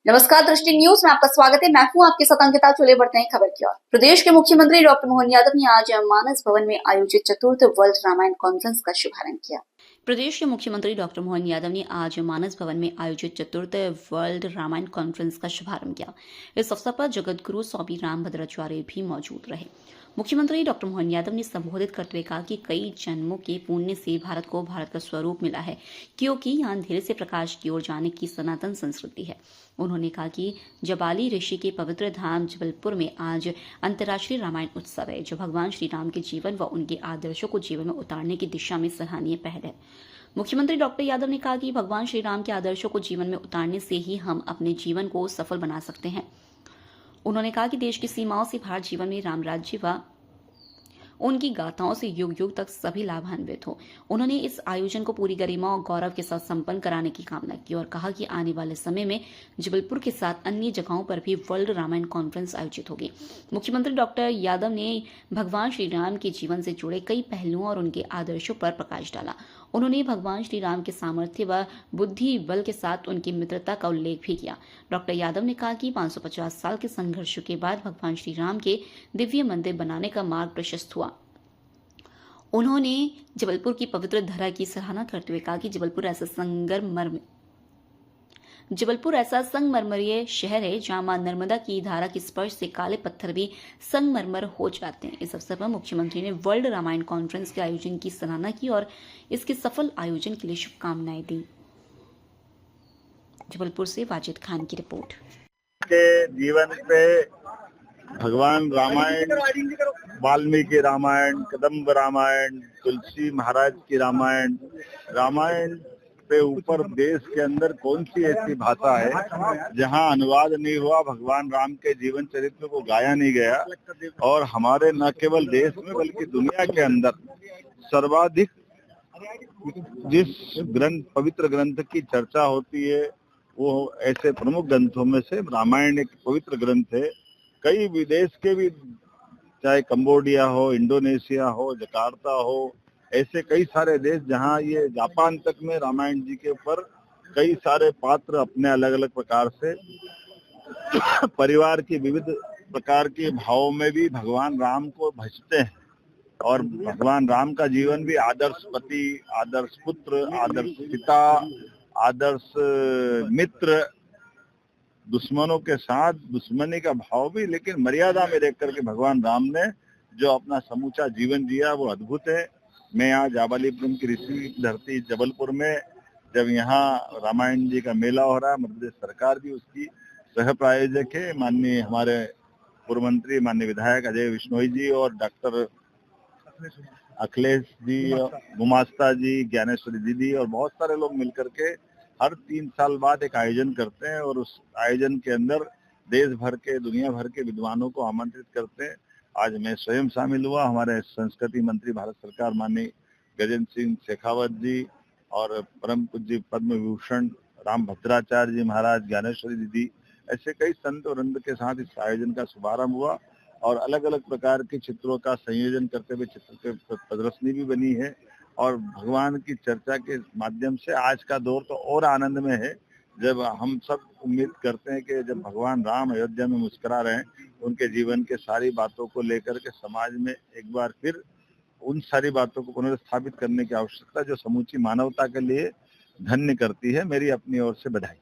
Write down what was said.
नमस्कार, दृष्टि न्यूज में आपका स्वागत है। मैं हूं आपके साथ अंकिता। चले बढ़ते हैं खबर की ओर। प्रदेश के मुख्यमंत्री डॉक्टर मोहन यादव ने आज मानस भवन में आयोजित चतुर्थ वर्ल्ड रामायण कॉन्फ्रेंस का शुभारंभ किया। प्रदेश के मुख्यमंत्री डॉक्टर मोहन यादव ने आज मानस भवन में आयोजित चतुर्थ वर्ल्ड रामायण कॉन्फ्रेंस का शुभारंभ किया। इस अवसर पर जगत गुरु स्वामी रामभद्राचार्य भी मौजूद रहे। मुख्यमंत्री डॉक्टर मोहन यादव ने संबोधित करते हुए कहा कि कई जन्मों के पुण्य से भारत को भारत का स्वरूप मिला है, क्योंकि यहाँ अंधेरे से प्रकाश की ओर जाने की सनातन संस्कृति है। उन्होंने कहा कि जबाली ऋषि के पवित्र धाम जबलपुर में आज अंतर्राष्ट्रीय रामायण उत्सव है, जो भगवान श्री राम के जीवन व उनके आदर्शों को जीवन में उतारने की दिशा में सराहनीय पहल है। मुख्यमंत्री डॉक्टर यादव ने कहा कि भगवान श्री राम के आदर्शों को जीवन में उतारने से ही हम अपने जीवन को सफल बना सकते हैं। उन्होंने कहा कि देश की सीमाओं से बाहर जीवन में राम राज्य व उनकी गाथाओं से युग युग तक सभी लाभान्वित हो। उन्होंने इस आयोजन को पूरी गरिमा और गौरव के साथ संपन्न कराने की कामना की और कहा कि आने वाले समय में जबलपुर के साथ अन्य जगहों पर भी वर्ल्ड रामायण कॉन्फ्रेंस आयोजित होगी। मुख्यमंत्री डॉक्टर यादव ने भगवान श्री राम के जीवन से जुड़े कई पहलुओं और उनके आदर्शों पर प्रकाश डाला। उन्होंने भगवान श्री राम के सामर्थ्य व बुद्धि बल के साथ उनकी मित्रता का उल्लेख भी किया। डॉक्टर यादव ने कहा कि 550 साल के संघर्षों के बाद भगवान श्री राम के दिव्य मंदिर बनाने का मार्ग प्रशस्त हुआ। उन्होंने जबलपुर की पवित्र धरा की सराहना करते हुए कहा कि जबलपुर ऐसा संगमरमरीय शहर है जहां मां नर्मदा की धारा के स्पर्श से काले पत्थर भी संगमरमर हो जाते हैं। इस अवसर पर मुख्यमंत्री ने वर्ल्ड रामायण कॉन्फ्रेंस के आयोजन की सराहना की और इसके सफल आयोजन के लिए शुभकामनाएं दी। जबलपुर से वाजिद खान की रिपोर्ट। के जीवन पे भगवान रामायण, वाल्मीकि रामायण, कदम्ब रामायण, तुलसी महाराज की रामायण, रामायण पे ऊपर देश के अंदर कौन सी ऐसी भाषा है जहां अनुवाद नहीं हुआ, भगवान राम के जीवन चरित्र को गाया नहीं गया। और हमारे न केवल देश में बल्कि दुनिया के अंदर सर्वाधिक जिस पवित्र ग्रंथ की चर्चा होती है वो ऐसे प्रमुख ग्रंथों में से रामायण एक पवित्र ग्रंथ है। कई विदेश के भी, चाहे कंबोडिया हो, इंडोनेशिया हो, जकार्ता हो, ऐसे कई सारे देश जहां ये जापान तक में रामायण जी के ऊपर कई सारे पात्र अपने अलग अलग प्रकार से परिवार की विविध प्रकार के भावों में भी भगवान राम को भजते हैं। और भगवान राम का जीवन भी आदर्श पति, आदर्श पुत्र, आदर्श पिता, आदर्श मित्र, दुश्मनों के साथ दुश्मनी का भाव भी, लेकिन मर्यादा में देख करके भगवान राम ने जो अपना समूचा जीवन जिया वो अद्भुत है। मैं आज जाबालीपुरम की ऋषि धरती जबलपुर में, जब यहाँ रामायण जी का मेला हो रहा है, मध्य प्रदेश सरकार भी उसकी सह प्रायोजक है। माननीय हमारे पूर्व मंत्री, माननीय विधायक अजय विश्नोई जी और डॉक्टर अखिलेश जी, गुमास्ता जी, ज्ञानेश्वरी दीदी और बहुत सारे लोग मिलकर के हर 3 साल बाद एक आयोजन करते हैं और उस आयोजन के अंदर देश भर के, दुनिया भर के विद्वानों को आमंत्रित करते हैं। आज मैं स्वयं शामिल हुआ। हमारे संस्कृति मंत्री भारत सरकार माननीय गजेंद्र सिंह शेखावत जी और परम पूज्य पद्म विभूषण रामभद्राचार्य जी महाराज, ज्ञानेश्वरी दीदी, ऐसे कई संत और वृंद के साथ इस आयोजन का शुभारंभ हुआ और अलग अलग प्रकार के चित्रों का संयोजन करते हुए चित्र के प्रदर्शनी भी बनी है। और भगवान की चर्चा के माध्यम से आज का दौर तो और आनंद में है, जब हम सब उम्मीद करते हैं कि जब भगवान राम अयोध्या में मुस्कुरा रहे हैं, उनके जीवन के सारी बातों को लेकर के समाज में एक बार फिर उन सारी बातों को पुनर्स्थापित करने की आवश्यकता जो समूची मानवता के लिए धन्य करती है। मेरी अपनी ओर से बधाई।